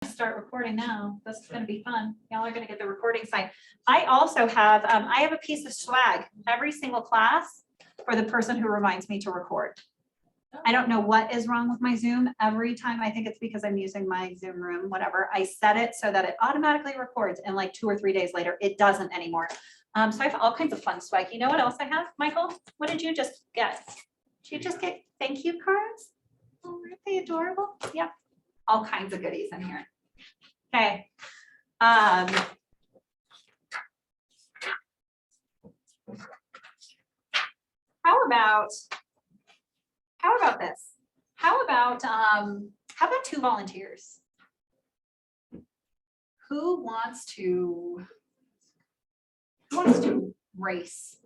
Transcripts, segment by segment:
start recording now. This is gonna be fun. Y'all are gonna get the recording site. I also have, I have a piece of swag every single class for the person who reminds me to record. I don't know what is wrong with my Zoom. Every time, I think it's because I'm using my Zoom room, whatever. I set it so that it automatically records and like 2 or 3 days later, it doesn't anymore. So I have all kinds of fun swag. You know what else I have, Michael? What did you just get? Did you just get thank you cards? Oh, aren't they adorable? Yep. All kinds of goodies in here. Okay. How about this? How about 2 volunteers? Who wants to race?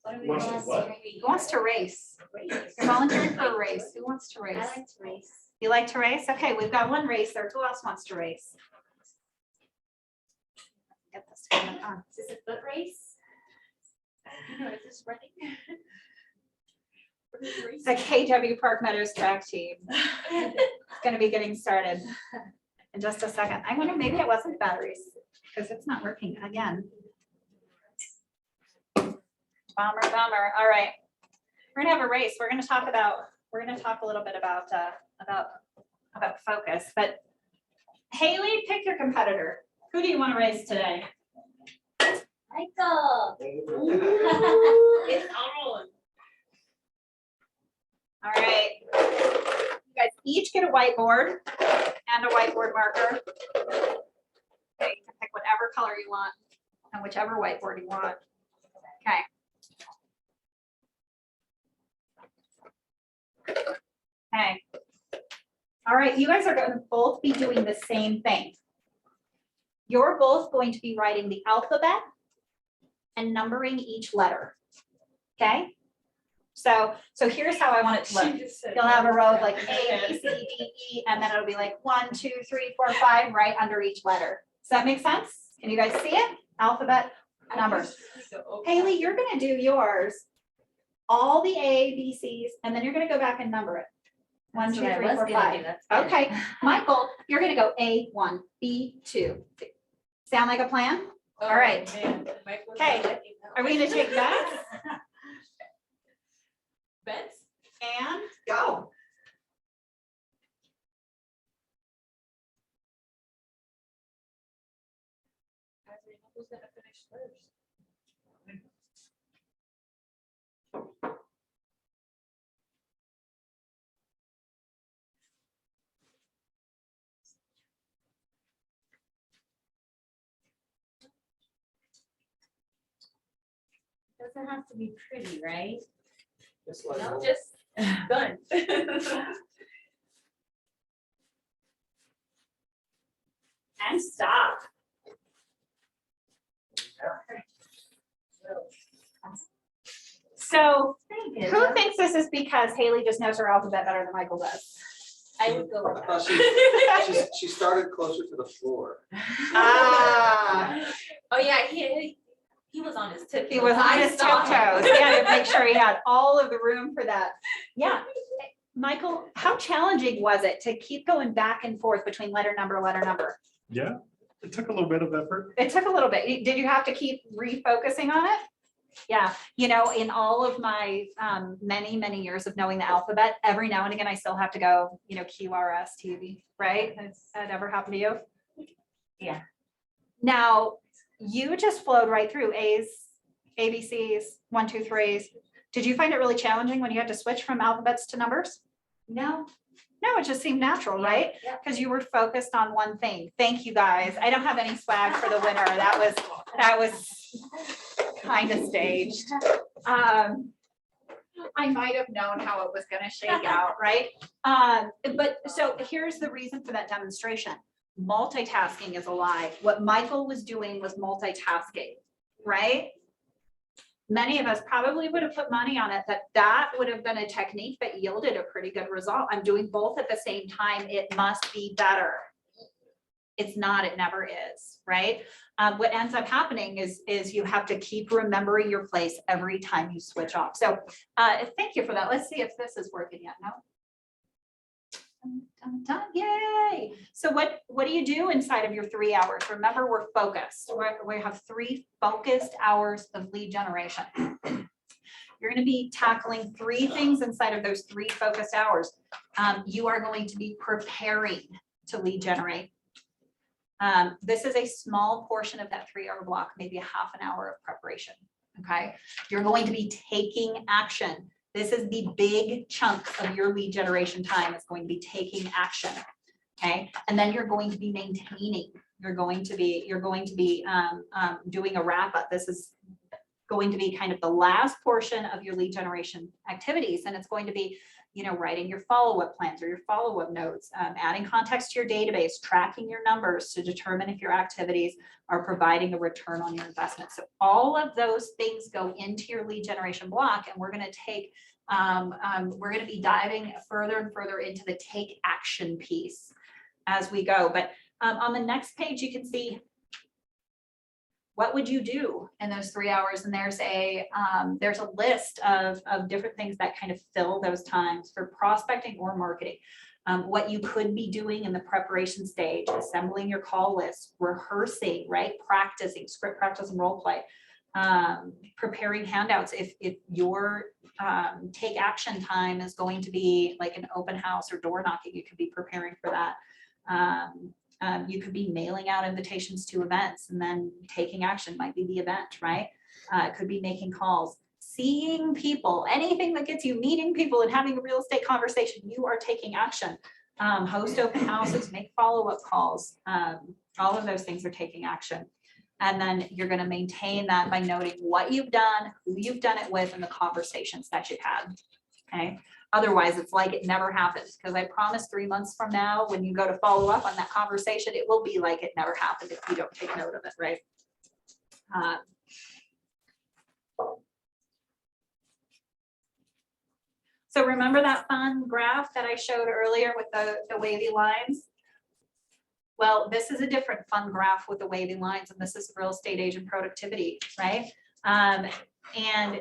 Who wants to race? You're volunteering for a race. Who wants to race? I like to race. You like to race? Okay, we've got one racer. Who else wants to race? Get this going on. Is this a foot race? No, is this running? The KW Park Meadows track team. It's going to be getting started in just a second. I wonder, maybe it wasn't batteries because it's not working again. Bummer. All right, we're gonna have a race. We're gonna talk a little bit about focus. But Haley, pick your competitor. Who do you want to race today? Michael. It's on. All right. You guys each get a whiteboard and a whiteboard marker. Okay, you can pick whatever color you want and whichever whiteboard you want. Okay. Okay. All right, you guys are going to both be doing the same thing. You're both going to be writing the alphabet and numbering each letter. Okay? So here's how I want it to look. You'll have a row of like A, B, C, D, E, and then it'll be like 1, 2, 3, 4, 5 right under each letter. Does that make sense? Can you guys see it? Alphabet, numbers. Haley, you're going to do yours, all the A, B, C's, and then you're going to go back and number it. 1, 2, 3, 4, 5. Okay, Michael, you're going to go A1, B2. Sound like a plan? All right. Okay, are we going to take bets? Bets? And go. Who's gonna finish first? Doesn't have to be pretty, right? Just like No, just done. And stop. So who thinks this is because Haley just knows her alphabet better than Michael does? I would go with I thought that. she started closer to the floor. Ah, Oh, yeah, he was on his tiptoes. he was on his tiptoes. He had to make sure he had all of the room for that. Yeah. Michael, how challenging was it to keep going back and forth between letter number? Yeah, it took a little bit of effort. It took a little bit. Did you have to keep refocusing on it? Yeah, you know, in all of my many years of knowing the alphabet, every now and again, I still have to go, you know, QRS TV, right? Has that ever happened to you? Yeah. Now, you just flowed right through A's, ABCs, 1, 2, 3s. Did you find it really challenging when you had to switch from alphabets to numbers? No. No, it just seemed natural, right? Yeah. Because you were focused on one thing. Thank you, guys. I don't have any swag for the winner. That was kind of staged. I might have known how it was going to shake out, right? But so here's the reason for that demonstration. Multitasking is alive. What Michael was doing was multitasking, right? Many of us probably would have put money on it that would have been a technique that yielded a pretty good result. I'm doing both at the same time. It must be better. It's not, it never is, right? What ends up happening is you have to keep remembering your place every time you switch off. So thank you for that. Let's see if this is working yet. No. Dun, dun, dun, yay. So what do you do inside of your 3 hours? Remember, we're focused. We have 3 focused hours of lead generation. You're going to be tackling 3 things inside of those 3 focused hours. You are going to be preparing to lead generate. This is a small portion of that 3-hour block, maybe a half an hour of preparation. Okay. You're going to be taking action. This is the big chunk of your lead generation time is going to be taking action. Okay. And then you're going to be maintaining. You're going to be doing a wrap up. This is going to be kind of the last portion of your lead generation activities. And it's going to be, writing your follow-up plans or your follow-up notes, adding context to your database, tracking your numbers to determine if your activities are providing a return on your investment. So all of those things go into your lead generation block, and we're going to take, we're going to be diving further and further into the take action piece as we go. But on the next page, you can see what would you do in those 3 hours? And there's a list of different things that kind of fill those times for prospecting or marketing. What you could be doing in the preparation stage, assembling your call list, rehearsing, right? Practicing, script practice and role play, preparing handouts. If your take action time is going to be like an open house or door knocking, you could be preparing for that. You could be mailing out invitations to events, and then taking action might be the event, right? It could be making calls, seeing people, anything that gets you meeting people and having a real estate conversation, you are taking action. Host open houses, make follow-up calls. All of those things are taking action. And then you're going to maintain that by noting what you've done, who you've done it with, and the conversations that you've had. Okay. Otherwise, it's like it never happened, because I promise 3 months from now, when you go to follow up on that conversation, it will be like it never happened if you don't take note of it, right? So remember that fun graph that I showed earlier with the wavy lines? Well, this is a different fun graph with the wavy lines, and this is real estate agent productivity, right? And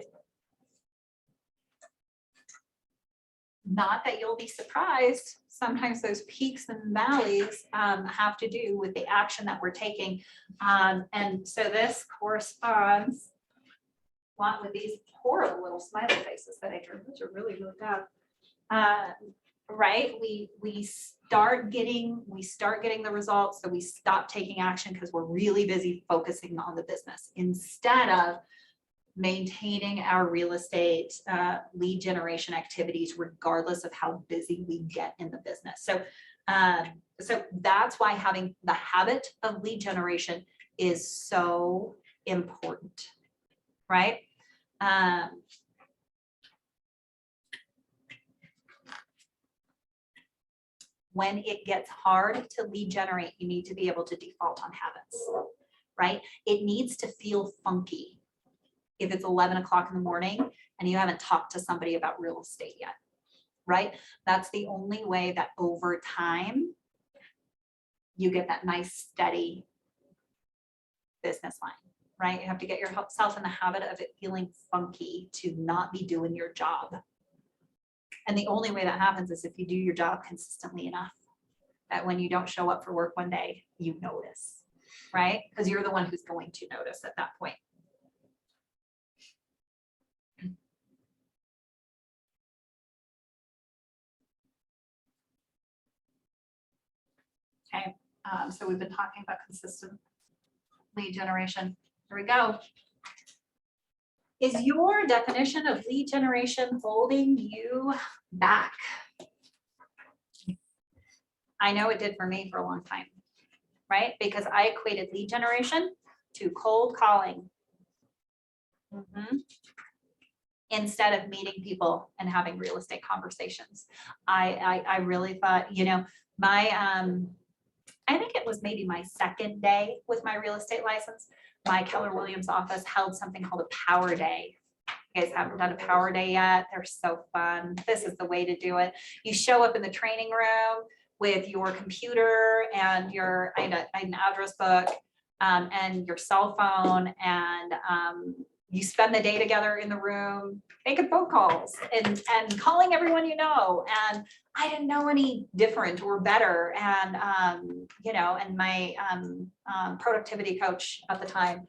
not that you'll be surprised, sometimes those peaks and valleys have to do with the action that we're taking. And so this corresponds a lot with these horrible little smiley faces that I drew. Those are really, really bad. Right? We start getting the results, so we stop taking action because we're really busy focusing on the business instead of maintaining our real estate lead generation activities, regardless of how busy we get in the business. So, so that's why having the habit of lead generation is so important, right? When it gets hard to lead generate, you need to be able to default on habits, right? It needs to feel funky. If it's 11 o'clock in the morning and you haven't talked to somebody about real estate yet, right? That's the only way that over time you get that nice steady business line, right? You have to get yourself in the habit of it feeling funky to not be doing your job. And the only way that happens is if you do your job consistently enough that when you don't show up for work one day, you notice, right? Because you're the one who's going to notice at that point. Okay, so we've been talking about consistent lead generation. Here we go. Is your definition of lead generation holding you back? I know it did for me for a long time, right? Because I equated lead generation to cold calling. Instead of meeting people and having real estate conversations. I really thought, my I think it was maybe my second day with my real estate license. My Keller Williams office held something called a power day. You guys haven't done a power day yet. They're so fun. This is the way to do it. You show up in the training room with your computer and an address book and your cell phone, and you spend the day together in the room, making phone calls and calling everyone you know. And I didn't know any different or better. And, you know, and my productivity coach at the time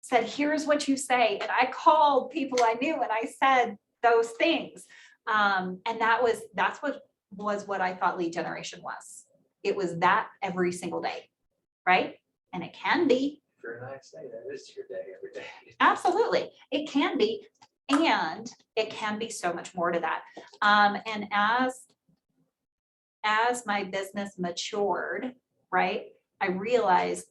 said, here's what you say. And I called people I knew and I said those things. And that's what I thought lead generation was. It was that every single day, right? And it can be. For a nice day, that is your day every day. Absolutely, it can be, and it can be so much more to that. And as my business matured, right, I realized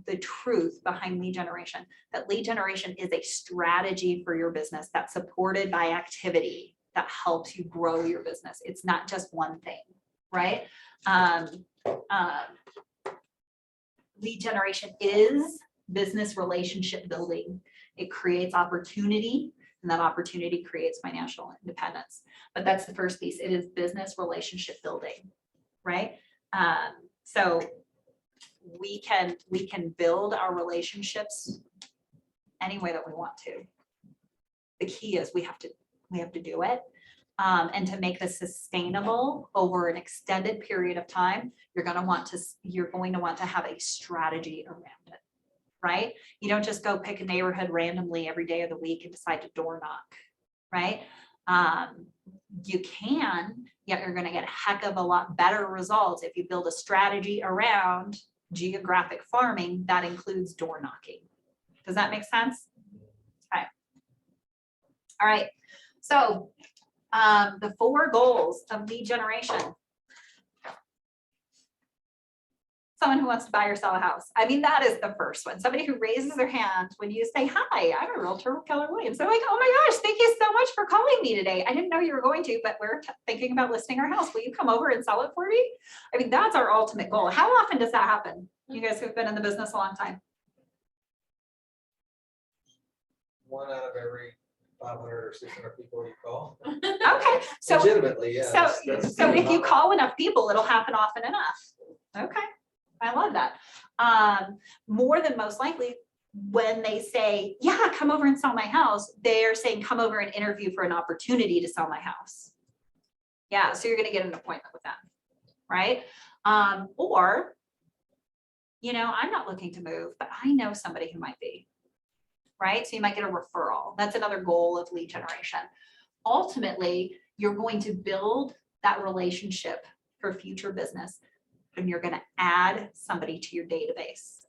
the truth behind lead generation, that lead generation is a strategy for your business that's supported by activity that helps you grow your business. It's not just one thing, right? Lead generation is business relationship building. It creates opportunity, and that opportunity creates financial independence. But that's the first piece. It is business relationship building, right? So we can build our relationships any way that we want to. The key is we have to do it. And to make this sustainable over an extended period of time, you're going to want to have a strategy around it, right? You don't just go pick a neighborhood randomly every day of the week and decide to door knock, right? You can, yet you're going to get a heck of a lot better results if you build a strategy around geographic farming that includes door knocking. Does that make sense? Okay. All right. So the 4 goals of lead generation. Someone who wants to buy or sell a house. I mean, that is the first one. Somebody who raises their hand when you say, hi, I'm a realtor with Keller Williams. They're like, oh my gosh, thank you so much for calling me today. I didn't know you were going to, but we're thinking about listing our house. Will you come over and sell it for me? I mean, that's our ultimate goal. How often does that happen? You guys who've been in the business a long time. 1 out of every 500 or 600 people you call. Okay, so Legitimately, yeah. that's so if you not- call enough people, it'll happen often enough. Okay, I love that. More than most likely, when they say, yeah, come over and sell my house, they're saying, come over and interview for an opportunity to sell my house. Yeah, so you're gonna get an appointment with them, right? Or, you know, I'm not looking to move, but I know somebody who might be. Right? So you might get a referral. That's another goal of lead generation. Ultimately, you're going to build that relationship for future business, and you're going to add somebody to your database,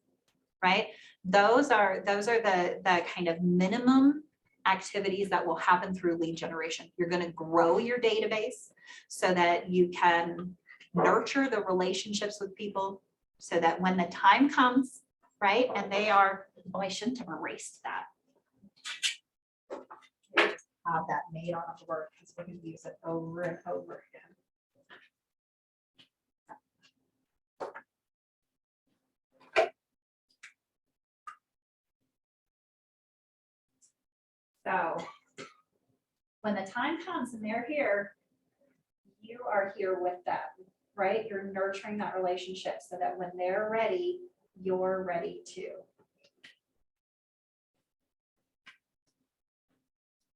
right? Those are the kind of minimum activities that will happen through lead generation. You're going to grow your database so that you can nurture the relationships with people so that when the time comes, right, and they are, oh, I shouldn't have erased that. Have that made on a board because we're going to use it over and over again. So when the time comes and they're here, you are here with them, right? You're nurturing that relationship so that when they're ready, you're ready too.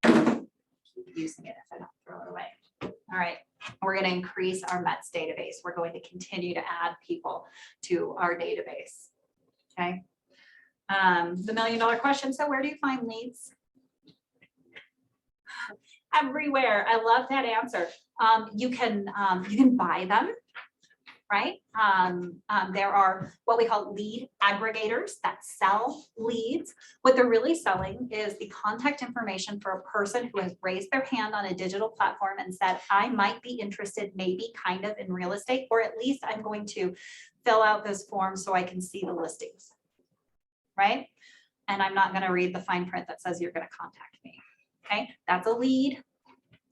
Keep using it if I don't throw it away. All right, we're going to increase our METS database. We're going to continue to add people to our database. Okay. The $1 million question. So where do you find leads? Everywhere. I love that answer. You can buy them, right? There are what we call lead aggregators that sell leads. What they're really selling is the contact information for a person who has raised their hand on a digital platform and said, I might be interested, maybe kind of in real estate, or at least I'm going to fill out this form so I can see the listings, right? And I'm not going to read the fine print that says you're going to contact me. Okay, that's a lead.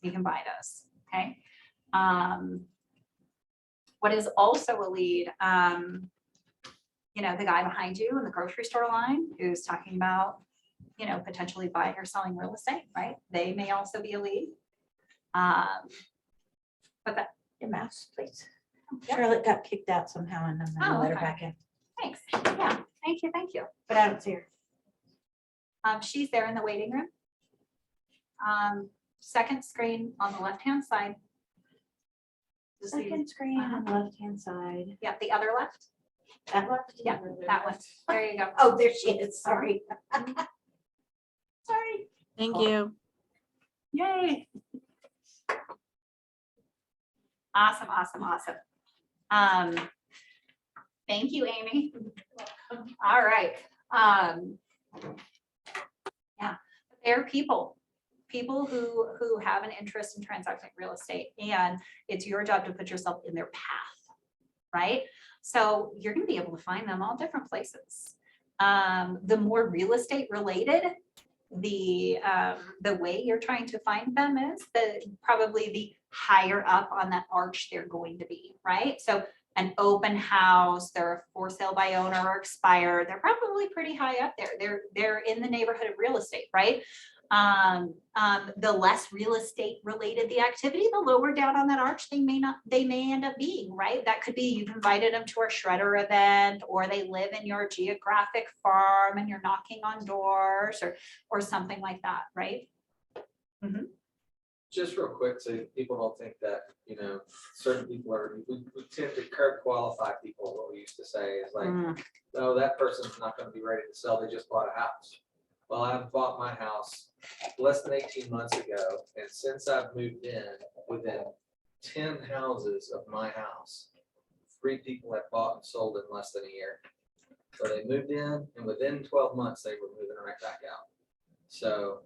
You can buy those. Okay. What is also a lead? You know, the guy behind you in the grocery store line who's talking about, you know, potentially buying or selling real estate, right? They may also be a lead. But that, Your mouse, please. Yep. Charlotte got kicked out somehow and I'm Oh, gonna let her okay. back in, thanks. Yeah, thank you, thank you. but I don't see her. She's there in the waiting room. Second screen on the left-hand side. Just so you- Second screen on the left-hand side. Yeah, the other left. That left? Yeah, that one. There you go. Oh, there she is, sorry. Sorry. Thank you. Yay. Awesome, awesome, awesome. Thank you, Amy. All right. Yeah, there are people who have an interest in transacting real estate, and it's your job to put yourself in their path, right? So you're gonna be able to find them all different places. The more real estate related, the way you're trying to find them is probably the higher up on that arch they're going to be, right? So an open house, they're a for sale by owner or expired, they're probably pretty high up there. They're in the neighborhood of real estate, right? The less real estate related the activity, the lower down on that arch they may end up being, right? That could be you've invited them to a shredder event, or they live in your geographic farm and you're knocking on doors or something like that, right? Just real quick, so people don't think that, certain people we tend to curb qualify people. What we used to say is like, no, that person's not gonna be ready to sell, they just bought a house. Well, I bought my house less than 18 months ago, and since I've moved in, within 10 houses of my house, 3 people have bought and sold in less than a year. So they moved in, and within 12 months, they were moving right back out. So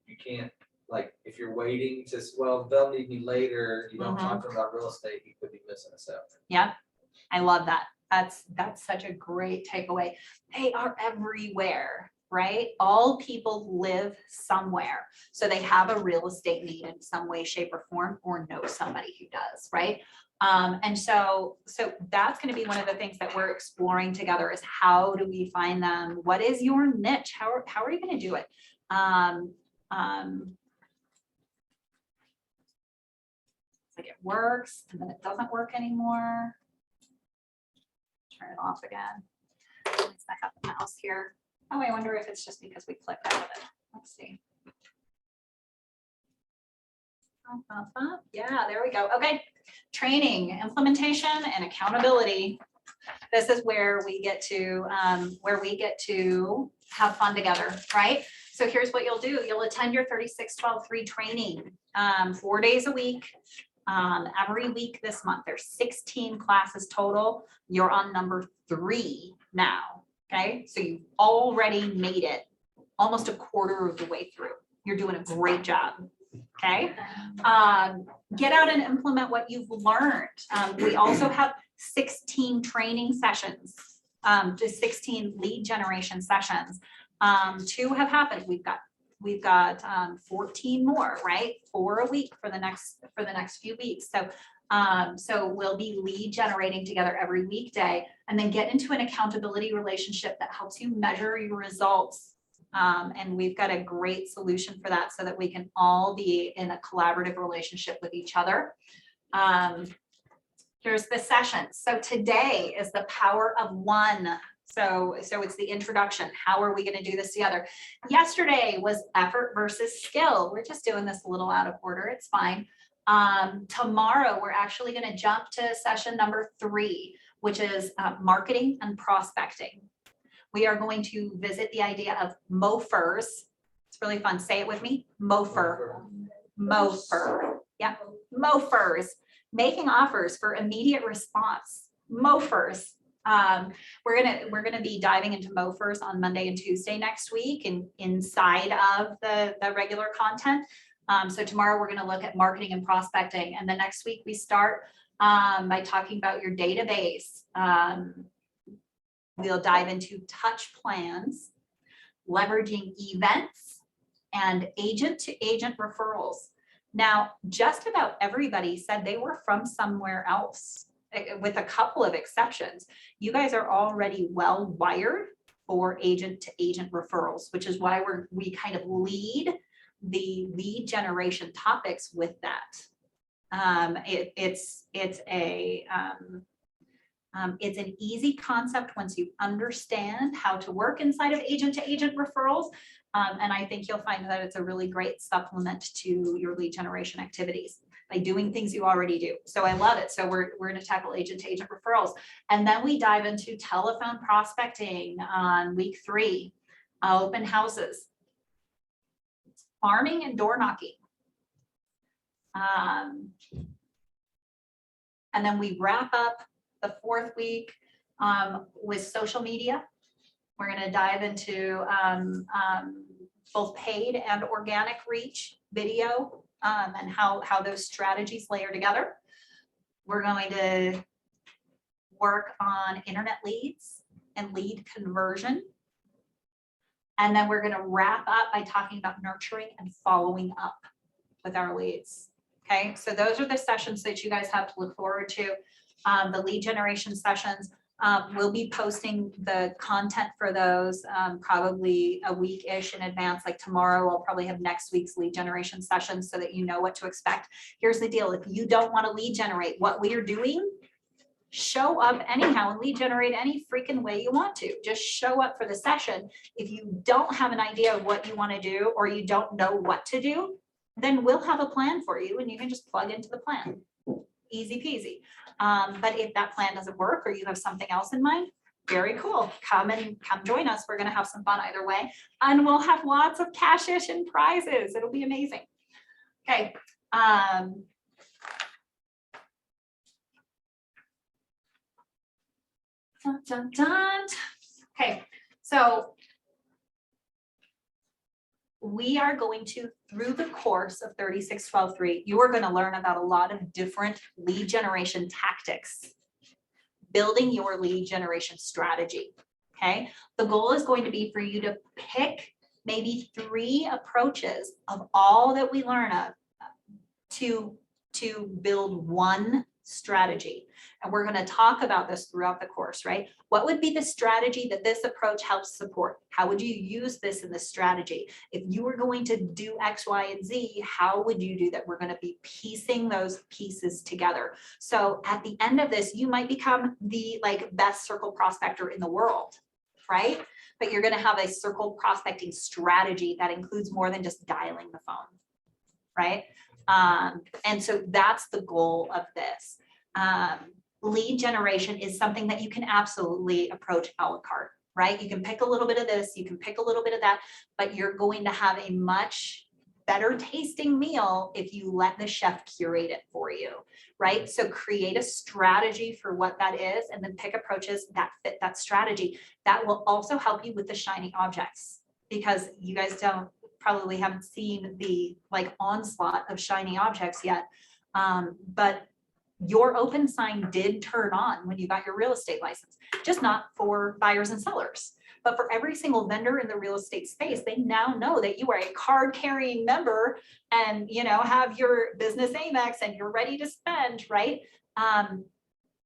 you can't, like, if you're waiting to, well, they'll need me later, you don't talk to them about real estate, you could be missing a sale. Yeah, I love that. That's such a great takeaway. They are everywhere, right? All people live somewhere. So they have a real estate need in some way, shape, or form, or know somebody who does, right? And so that's going to be one of the things that we're exploring together is how do we find them? What is your niche? How are you going to do it? Like it works and then it doesn't work anymore. Turn it off again. At least I have the mouse here. Oh, I wonder if it's just because we clicked out of it. Let's see. Yeah, there we go. Okay. Training, implementation, and accountability. This is where we get to have fun together, right? So here's what you'll do. You'll attend your 36-12-3 training 4 days a week. Every week this month. There's 16 classes total. You're on number 3 now. Okay, so you've already made it almost a quarter of the way through. You're doing a great job. Okay, get out and implement what you've learned. We also have 16 training sessions, just 16 lead generation sessions. 2 have happened. We've got 14 more, right? 4 a week for the next few weeks. So we'll be lead generating together every weekday, and then get into an accountability relationship that helps you measure your results. And we've got a great solution for that so that we can all be in a collaborative relationship with each other. Here's the session. So today is the power of one. So it's the introduction. How are we going to do this together? Yesterday was effort versus skill. We're just doing this a little out of order. It's fine. Tomorrow, we're actually going to jump to session number 3, which is marketing and prospecting. We are going to visit the idea of MOFIRs. It's really fun. Say it with me. MOFIR. MOFIR. Yeah. MOFIRs. Making offers for immediate response. MOFIRs. We're gonna be diving into MOFIRs on Monday and Tuesday next week, and inside of the regular content. So tomorrow we're gonna look at marketing and prospecting, and the next week we start by talking about your database. We'll dive into touch plans, leveraging events, and agent-to-agent referrals. Now, just about everybody said they were from somewhere else, with a couple of exceptions. You guys are already well wired for agent-to-agent referrals, which is why we kind of lead the lead generation topics with that. It's a It's an easy concept once you understand how to work inside of agent-to-agent referrals. And I think you'll find that it's a really great supplement to your lead generation activities by doing things you already do. So I love it. So we're going to tackle agent-to-agent referrals. And then we dive into telephone prospecting on week 3, open houses, farming and door knocking. And then we wrap up the 4th week with social media. We're going to dive into both paid and organic reach video and how those strategies layer together. We're going to work on internet leads and lead conversion. And then we're going to wrap up by talking about nurturing and following up with our leads. Okay, so those are the sessions that you guys have to look forward to. The lead generation sessions, we'll be posting the content for those probably a week-ish in advance. Like tomorrow, I'll probably have next week's lead generation sessions so that you know what to expect. Here's the deal. If you don't want to lead generate what we are doing, show up anyhow and lead generate any freaking way you want to. Just show up for the session. If you don't have an idea of what you want to do or you don't know what to do, then we'll have a plan for you and you can just plug into the plan. Easy peasy. But if that plan doesn't work or you have something else in mind, very cool. Come join us. We're going to have some fun either way. And we'll have lots of cashish and prizes. It'll be amazing. Okay. Dun, dun, dun. Okay, so we are going to, through the course of 36-12-3, you are going to learn about a lot of different lead generation tactics, building your lead generation strategy. Okay, the goal is going to be for you to pick maybe 3 approaches of all that we learn of to build one strategy. And we're going to talk about this throughout the course, right? What would be the strategy that this approach helps support? How would you use this in the strategy? If you were going to do X, Y, and Z, how would you do that? We're going to be piecing those pieces together. So at the end of this, you might become the best circle prospector in the world, right? But you're going to have a circle prospecting strategy that includes more than just dialing the phone, right? And so that's the goal of this. Lead generation is something that you can absolutely approach a la carte, right? You can pick a little bit of this, you can pick a little bit of that, but you're going to have a much better tasting meal if you let the chef curate it for you, right? So create a strategy for what that is and then pick approaches that fit that strategy. That will also help you with the shiny objects, because you guys probably haven't seen the onslaught of shiny objects yet. But your open sign did turn on when you got your real estate license, just not for buyers and sellers, but for every single vendor in the real estate space. They now know that you are a card carrying member and, have your business Amex and you're ready to spend, right?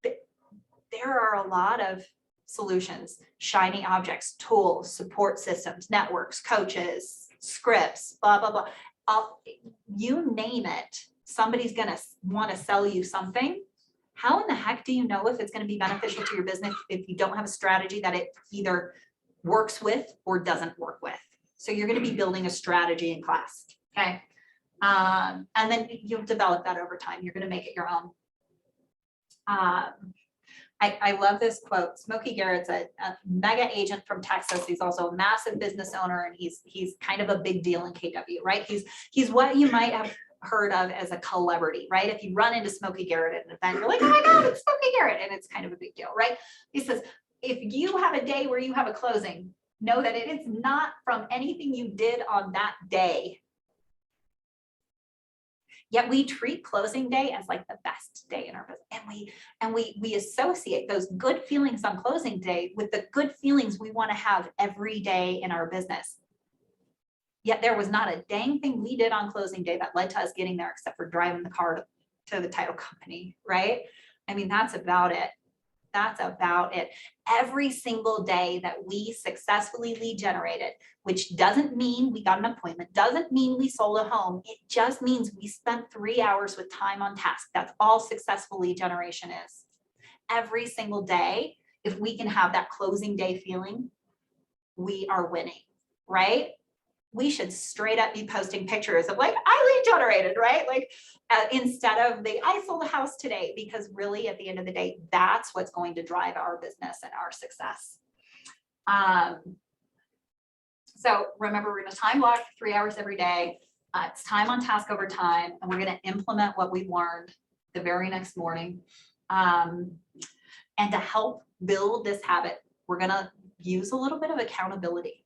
There are a lot of solutions, shiny objects, tools, support systems, networks, coaches, scripts, blah, blah, blah. You name it, somebody's going to want to sell you something. How in the heck do you know if it's going to be beneficial to your business if you don't have a strategy that it either works with or doesn't work with? So you're going to be building a strategy in class, okay? And then you'll develop that over time. You're going to make it your own. I love this quote. Smokey Garrett's a mega agent from Texas. He's also a massive business owner, and he's kind of a big deal in KW, right? He's what you might have heard of as a celebrity, right? If you run into Smokey Garrett at an event, you're like, oh my God, it's Smokey Garrett, and it's kind of a big deal, right? He says, if you have a day where you have a closing, know that it is not from anything you did on that day. Yet we treat closing day as the best day in our business. And we associate those good feelings on closing day with the good feelings we want to have every day in our business. Yet there was not a dang thing we did on closing day that led to us getting there except for driving the car to the title company, right? I mean, that's about it. That's about it. Every single day that we successfully lead generated, which doesn't mean we got an appointment, doesn't mean we sold a home. It just means we spent 3 hours with time on task. That's all successful lead generation is. every single day, if we can have that closing day feeling, we are winning, right? We should straight up be posting pictures of like, I lead generated, right? Like instead of I sold a house today, because really at the end of the day, that's what's going to drive our business and our success. So remember, we're gonna time block 3 hours every day. It's time on task over time, and we're gonna implement what we've learned the very next morning. And to help build this habit, we're gonna use a little bit of accountability.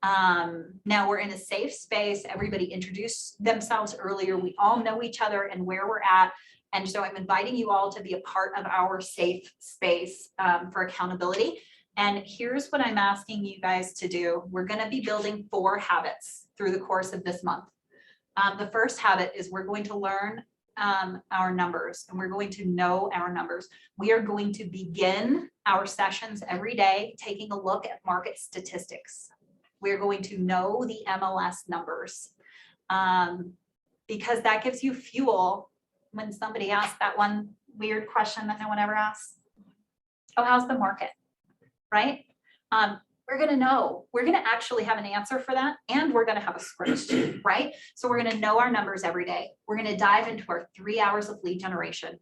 Now we're in a safe space. Everybody introduced themselves earlier. We all know each other and where we're at. And so I'm inviting you all to be a part of our safe space for accountability. And here's what I'm asking you guys to do. We're going to be building 4 habits through the course of this month. The first habit is we're going to learn our numbers, and we're going to know our numbers. We are going to begin our sessions every day taking a look at market statistics. We're going to know the MLS numbers because that gives you fuel when somebody asks that one weird question that no one ever asks. Oh, how's the market? Right? We're going to know. We're going to actually have an answer for that, and we're going to have a script too, right? So we're going to know our numbers every day. We're going to dive into our 3 hours of lead generation.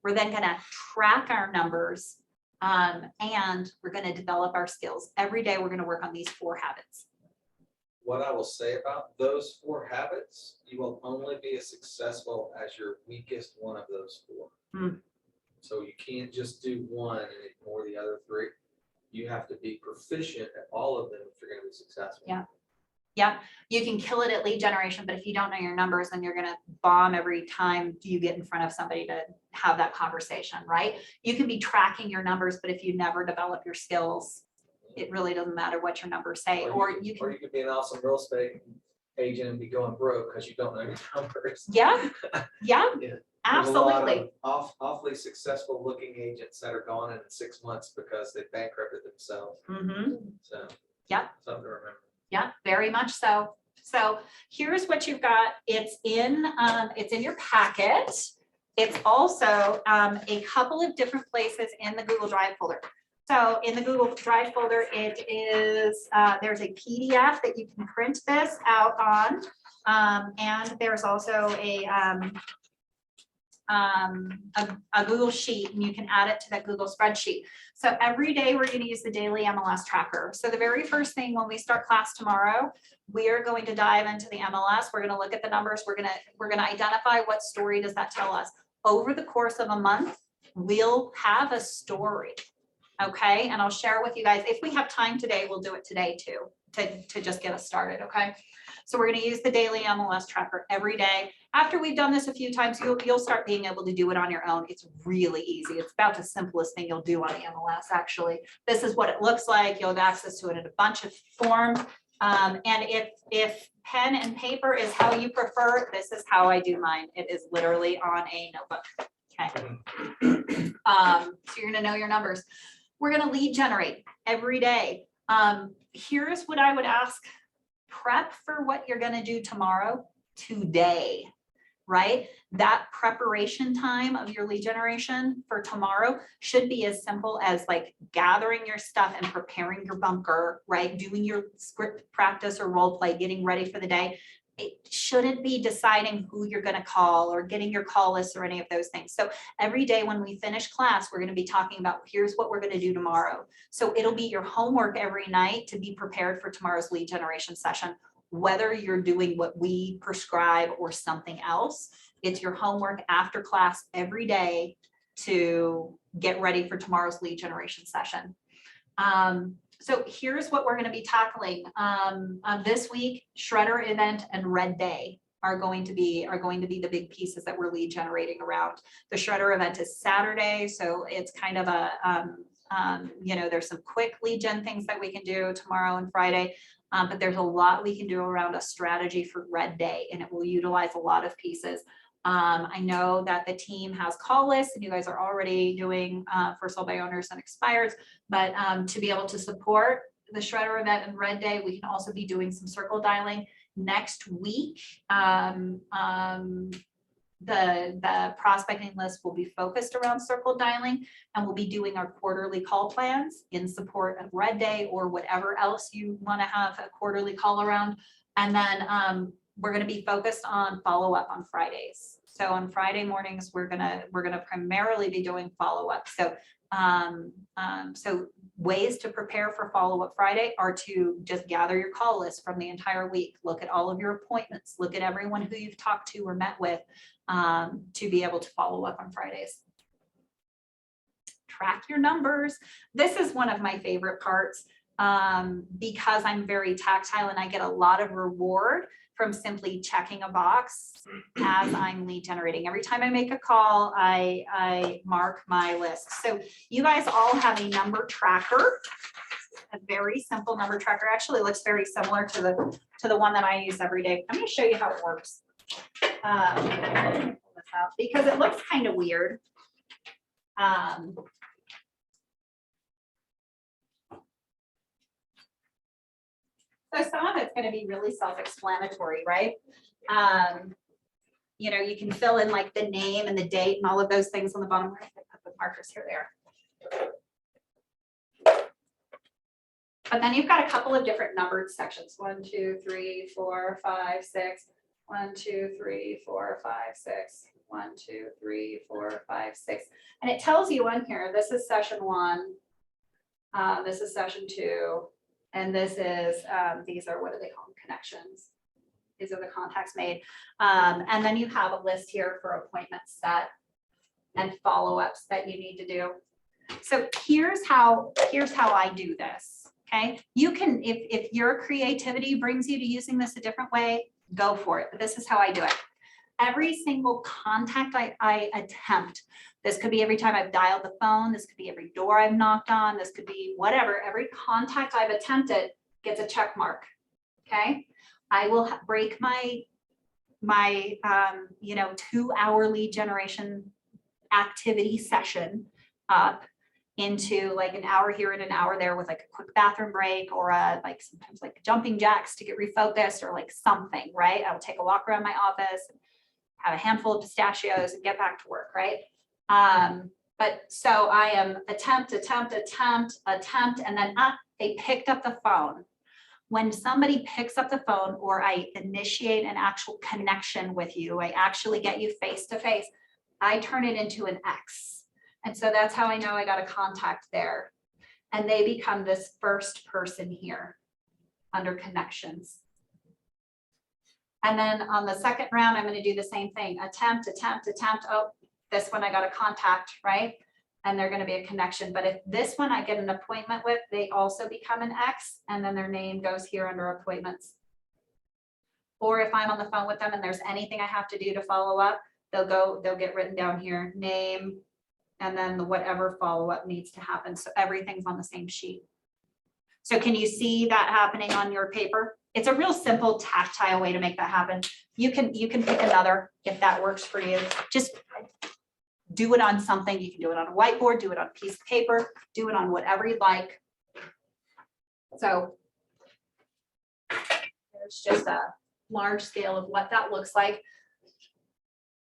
We're then going to track our numbers, and we're going to develop our skills. Every day, we're going to work on these 4 habits. What I will say about those 4 habits, you will only be as successful as your weakest one of those 4. So you can't just do one and ignore the other 3. You have to be proficient at all of them if you're going to be successful. Yeah. Yeah, you can kill it at lead generation, but if you don't know your numbers, then you're going to bomb every time you get in front of somebody to have that conversation, right? You can be tracking your numbers, but if you never develop your skills, it really doesn't matter what your numbers say. Or you could be an awesome real estate agent and be going broke because you don't know your numbers. Yeah, yeah, Yeah. absolutely. Awfully successful looking agents that are gone in 6 months because they bankrupted themselves. So yeah, something to remember. Yeah, very much so. So here's what you've got. It's in your packet. It's also a couple of different places in the Google Drive folder. So in the Google Drive folder, it is there's a PDF that you can print this out on, and there's also a Google Sheet, and you can add it to that Google spreadsheet. So every day we're going to use the daily MLS tracker. So the very first thing when we start class tomorrow, we are going to dive into the MLS. We're going to look at the numbers. We're going to identify what story does that tell us. Over the course of a month, we'll have a story. Okay, and I'll share with you guys. If we have time today, we'll do it today too, to just get us started. Okay, so we're going to use the daily MLS tracker every day. After we've done this a few times, you'll start being able to do it on your own. It's really easy. It's about the simplest thing you'll do on the MLS, actually. This is what it looks like. You'll have access to it in a bunch of forms. And if pen and paper is how you prefer, this is how I do mine. It is literally on a notebook. Okay. So you're going to know your numbers. We're going to lead generate every day. Here's what I would ask. Prep for what you're going to do tomorrow, today, right? That preparation time of your lead generation for tomorrow should be as simple as like gathering your stuff and preparing your bunker, right? Doing your script practice or role play, getting ready for the day. It shouldn't be deciding who you're going to call or getting your call list or any of those things. So every day when we finish class, we're going to be talking about here's what we're going to do tomorrow. So it'll be your homework every night to be prepared for tomorrow's lead generation session. Whether you're doing what we prescribe or something else, it's your homework after class every day to get ready for tomorrow's lead generation session. So here's what we're going to be tackling this week. Shredder event and Red Day are going to be the big pieces that we're lead generating around. The Shredder event is Saturday, so it's kind of a there's some quick lead gen things that we can do tomorrow and Friday, but there's a lot we can do around a strategy for Red Day, and it will utilize a lot of pieces. I know that the team has call lists and you guys are already doing for sold by owners and expires, but to be able to support the Shredder event and Red Day, we can also be doing some circle dialing next week. the prospecting list will be focused around circle dialing, and we'll be doing our quarterly call plans in support of Red Day or whatever else you want to have a quarterly call around. And then we're going to be focused on follow-up on Fridays. So on Friday mornings, we're gonna primarily be doing follow-up. So so ways to prepare for follow-up Friday are to just gather your call list from the entire week, look at all of your appointments, look at everyone who you've talked to or met with, to be able to follow up on Fridays. Track your numbers. This is one of my favorite parts, because I'm very tactile and I get a lot of reward from simply checking a box as I'm lead generating. Every time I make a call, I mark my list. So you guys all have a number tracker, a very simple number tracker. Actually looks very similar to the one that I use every day. I'm gonna show you how it works. Let me pull this out because it looks kind of weird. So some of it's going to be really self-explanatory, right? You know, you can fill in like the name and the date and all of those things on the bottom. Where did I put the markers? Here they are. But then you've got a couple of different numbered sections. 1, 2, 3, 4, 5, 6. 1, 2, 3, 4, 5, 6. 1, 2, 3, 4, 5, 6. And it tells you on here, this is session 1. This is session 2. And this is, these are, what do they call them? Connections. These are the contacts made. And then you have a list here for appointments set and follow-ups that you need to do. So here's how I do this. Okay. You can, if your creativity brings you to using this a different way, go for it. But this is how I do it. Every single contact I attempt, this could be every time I've dialed the phone, this could be every door I've knocked on, this could be whatever, every contact I've attempted gets a check mark, okay? I will break my 2-hour lead generation activity session up into like an hour here and an hour there with like a quick bathroom break or like sometimes like jumping jacks to get refocused or like something, right? I'll take a walk around my office, have a handful of pistachios and get back to work, right? But so I am attempt, and then they picked up the phone. When somebody picks up the phone or I initiate an actual connection with you, I actually get you face to face, I turn it into an X. And so that's how I know I got a contact there. And they become this first person here under connections. And then on the second round, I'm going to do the same thing. Attempt. Oh, this one I got a contact, right? And they're going to be a connection. But if this one I get an appointment with, they also become an X, and then their name goes here under appointments. Or if I'm on the phone with them and there's anything I have to do to follow up, they'll get written down here, name, and then whatever follow-up needs to happen. So everything's on the same sheet. So can you see that happening on your paper? It's a real simple tactile way to make that happen. You can pick another if that works for you. Just do it on something. You can do it on a whiteboard, do it on a piece of paper, do it on whatever you like. So there's just a large scale of what that looks like.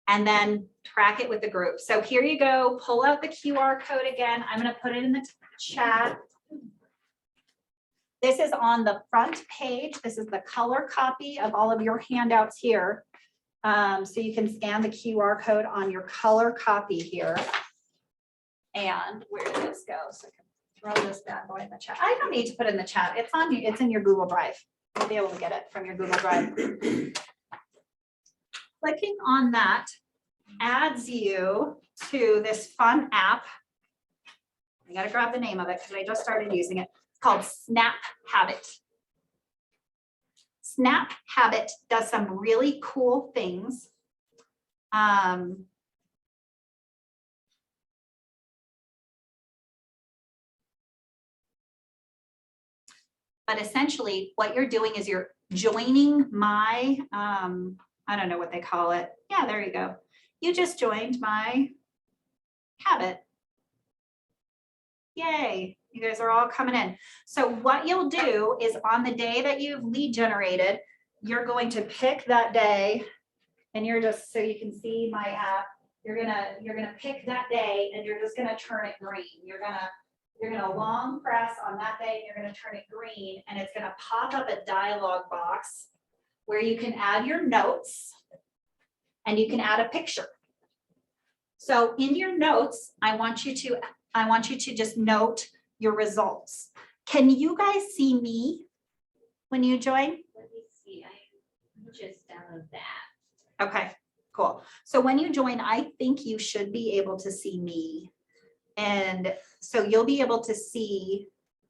And then track it with the group. So here you go, pull out the QR code again. I'm going to put it in the chat. This is on the front page. This is the color copy of all of your handouts here. So you can scan the QR code on your color copy here. And where did this go? So I can throw this bad boy in the chat. I don't need to put it in the chat. It's on you. It's in your Google Drive. You'll be able to get it from your Google Drive. Clicking on that adds you to this fun app. I got to grab the name of it because I just started using it. It's called Snap Habit. Snap Habit does some really cool things. But essentially what you're doing is you're joining my, I don't know what they call it. Yeah, there you go. You just joined my habit. Yay, you guys are all coming in. So what you'll do is on the day that you've lead generated, you're going to pick that day and you're just, so you can see my app, you're gonna pick that day and you're just gonna turn it green. You're gonna long press on that day, and you're gonna turn it green, and it's gonna pop up a dialog box where you can add your notes and you can add a picture. So in your notes, I want you to just note your results. Can you guys see me when you join? Let me see, I'm just out of that. Okay, cool. So when you join, I think you should be able to see me. And so you'll be able to see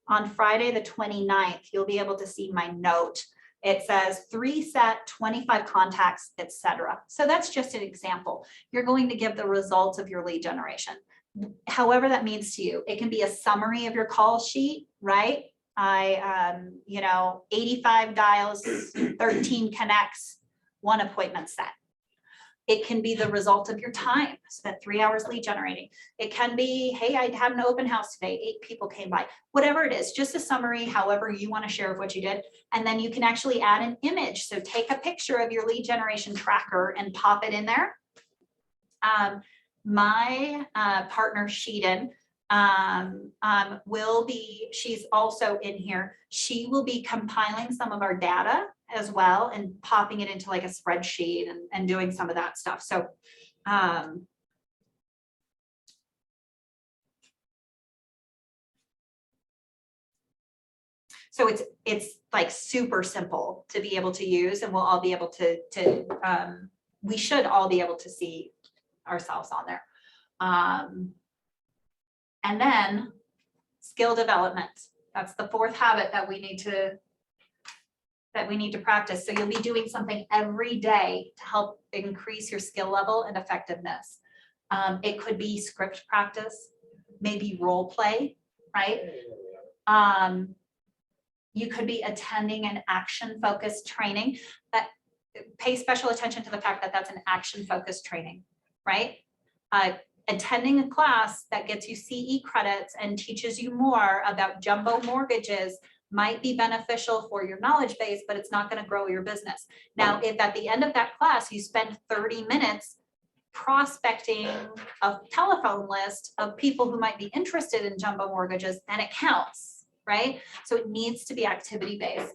on Friday, the 29th, you'll be able to see my note. It says 3 set, 25 contacts, etc. So that's just an example. You're going to give the results of your lead generation. However that means to you. It can be a summary of your call sheet, right? 85 dials, 13 connects, 1 appointment set. It can be the result of your time, spent 3 hours lead generating. It can be, hey, I had an open house today, 8 people came by, whatever it is, just a summary, however you want to share of what you did. And then you can actually add an image. So take a picture of your lead generation tracker and pop it in there. My partner, Sheeden, she's also in here. She will be compiling some of our data as well and popping it into like a spreadsheet and doing some of that stuff. So so it's like super simple to be able to use, and we'll all be able to we should all be able to see ourselves on there. And then skill development. That's the 4th habit that we need to practice. So you'll be doing something every day to help increase your skill level and effectiveness. It could be script practice, maybe role play, right? You could be attending an action-focused training. That pay special attention to the fact that that's an action-focused training, right? Attending a class that gets you CE credits and teaches you more about jumbo mortgages might be beneficial for your knowledge base, but it's not going to grow your business. Now, if at the end of that class, you spend 30 minutes prospecting a telephone list of people who might be interested in jumbo mortgages, then it counts, right? So it needs to be activity-based.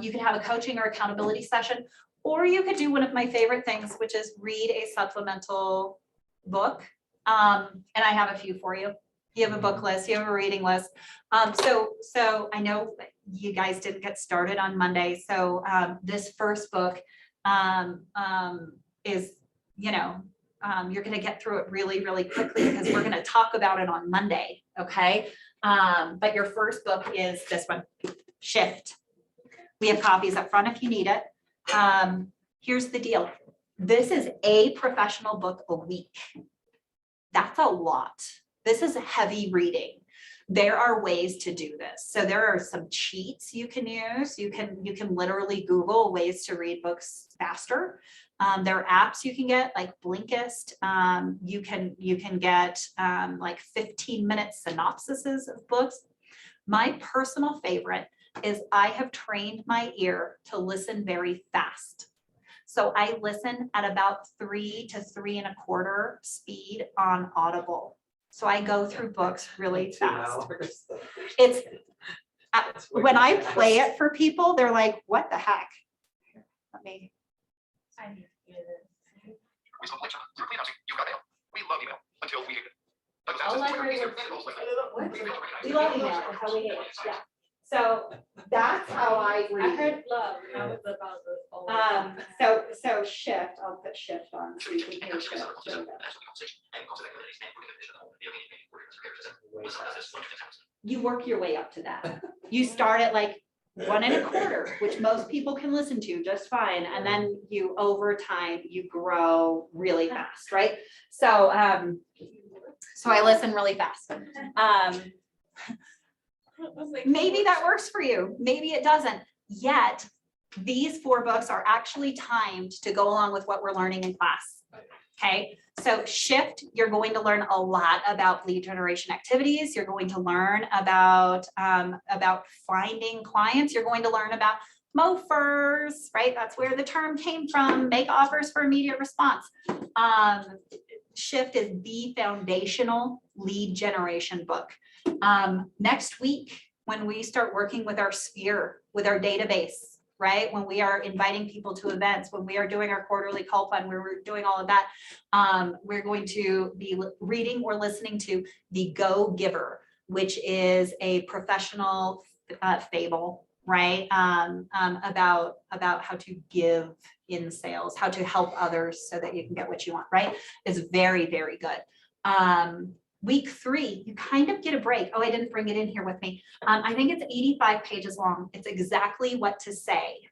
You could have a coaching or accountability session, or you could do one of my favorite things, which is read a supplemental book. And I have a few for you. You have a book list, you have a reading list. So I know you guys didn't get started on Monday. So this first book is, you're going to get through it really, really quickly because we're going to talk about it on Monday. Okay. But your first book is this one, Shift. We have copies up front if you need it. Here's the deal. This is a professional book a week. That's a lot. This is heavy reading. There are ways to do this. So there are some cheats you can use. You can literally Google ways to read books faster. There are apps you can get like Blinkist. You can get like 15-minute synopsises of books. My personal favorite is I have trained my ear to listen very fast. So I listen at about 3 to 3 1/4 speed on Audible. So I go through books really 2 fast. hours. It's That's way when too I fast. play it for people, they're like, what the heck? Let me, I need to hear this. We love email. We love email until we hate it. All I heard we love email until we hate it. Yeah. So that's how I I read. heard love. I was about to. So shift, I'll put shift on so you can hear shift. There we go. You work your way up to that. You start at like 1 1/4, which most people can listen to just fine. And then you, over time, you grow really fast, right? So, so I listen really fast. Maybe that works for you. Maybe it doesn't. Yet, these 4 books are actually timed to go along with what we're learning in class. Okay, so Shift, you're going to learn a lot about lead generation activities. You're going to learn about finding clients. You're going to learn about MOFIRs, right? That's where the term came from, make offers for immediate response. Shift is the foundational lead generation book. Next week, when we start working with our sphere, with our database, right? When we are inviting people to events, when we are doing our quarterly call fund, where we're doing all of that, we're going to be reading or listening to The Go Giver, which is a professional fable, right? About how to give in sales, how to help others so that you can get what you want, right? Is very, very good. Week 3, you kind of get a break. Oh, I didn't bring it in here with me. I think it's 85 pages long. It's exactly what to say,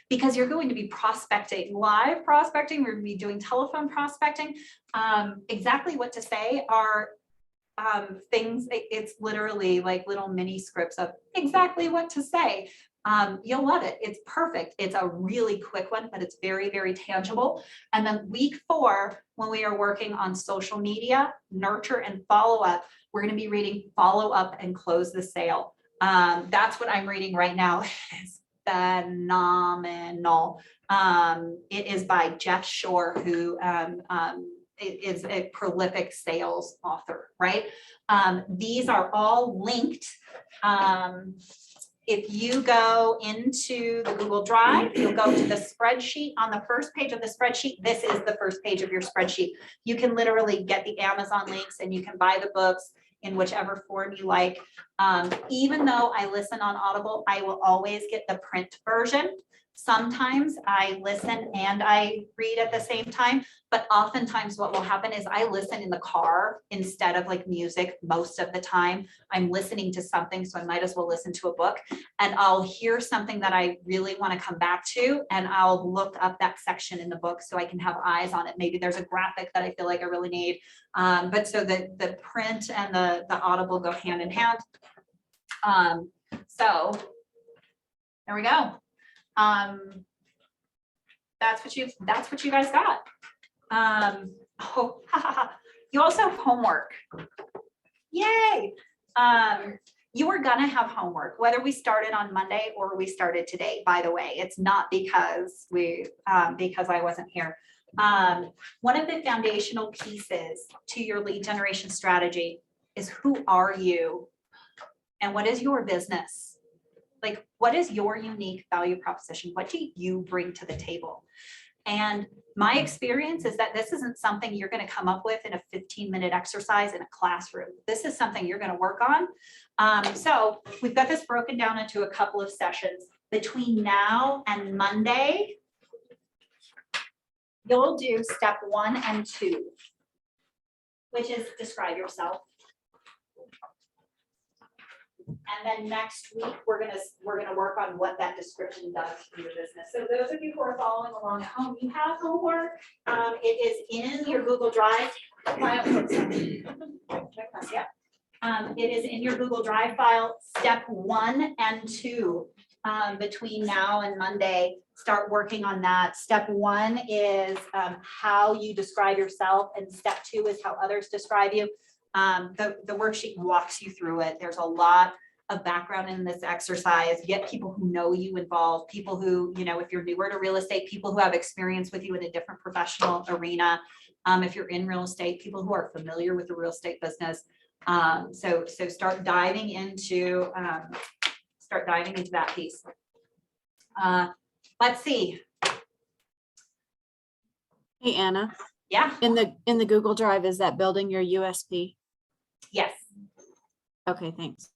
because you're going to be prospecting, live prospecting. We're going to be doing telephone prospecting. Exactly what to say are things, it's literally like little mini scripts of exactly what to say. You'll love it. It's perfect. It's a really quick one, but it's very, very tangible. And then week 4, when we are working on social media, nurture and follow up, we're going to be reading Follow Up and Close the Sale. That's what I'm reading right now. It's phenomenal. It is by Jeff Shore, who is a prolific sales author, right? These are all linked. If you go into the Google Drive, you'll go to the spreadsheet. On the first page of the spreadsheet, this is the first page of your spreadsheet. You can literally get the Amazon links and you can buy the books in whichever form you like. Even though I listen on Audible, I will always get the print version. Sometimes I listen and I read at the same time, but oftentimes what will happen is I listen in the car instead of like music. Most of the time I'm listening to something, so I might as well listen to a book, and I'll hear something that I really want to come back to, and I'll look up that section in the book so I can have eyes on it. Maybe there's a graphic that I feel like I really need. But so the print and the Audible go hand in hand. So there we go. That's what you guys got. Oh, you also have homework. Yay. You are gonna have homework, whether we started on Monday or we started today, by the way. It's not because because I wasn't here. One of the foundational pieces to your lead generation strategy is, who are you and what is your business? Like, what is your unique value proposition? What do you bring to the table? And my experience is that this isn't something you're going to come up with in a 15-minute exercise in a classroom. This is something you're going to work on. So we've got this broken down into a couple of sessions. Between now and Monday, you'll do step 1 and 2, which is describe yourself. And then next week, we're gonna work on what that description does for your business. So those of you who are following along at home, you have homework. It is in your Google Drive file. It is in your Google Drive file. Step 1 and 2. Between now and Monday, start working on that. Step 1 is how you describe yourself, and step 2 is how others describe you. The worksheet walks you through it. There's a lot of background in this exercise. Get people who know you involved, people who, you know, if you're newer to real estate, people who have experience with you in a different professional arena. If you're in real estate, people who are familiar with the real estate business. So start diving into that piece. Let's see. Hey, Anna, Yeah. in the Google Drive, is that building your USP? Yes. Okay, thanks.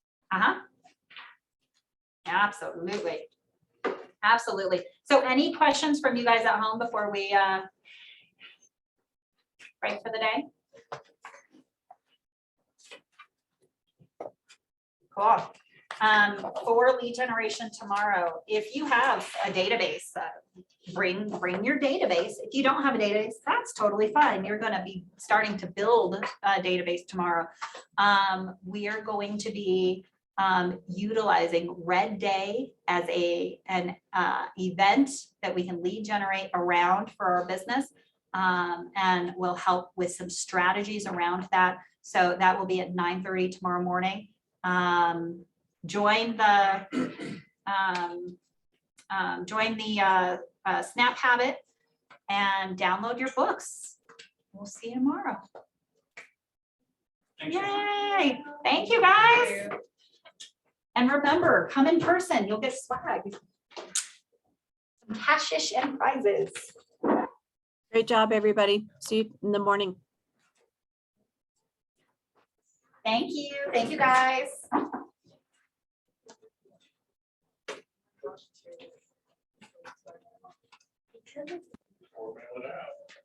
Absolutely. Absolutely. So any questions from you guys at home before we break for the day? Cool. For lead generation tomorrow, if you have a database, bring your database. If you don't have a database, that's totally fine. You're going to be starting to build a database tomorrow. We are going to be utilizing Red Day as an event that we can lead generate around for our business, and we'll help with some strategies around that. So that will be at 9:30 tomorrow morning. Join the join the Snap Habit and download your books. We'll see you tomorrow. Yay! Thank you, guys. And remember, come in person, you'll get swag. Some cashish and prizes. Great job, everybody. See you in the morning. Thank you guys. Or mail it out.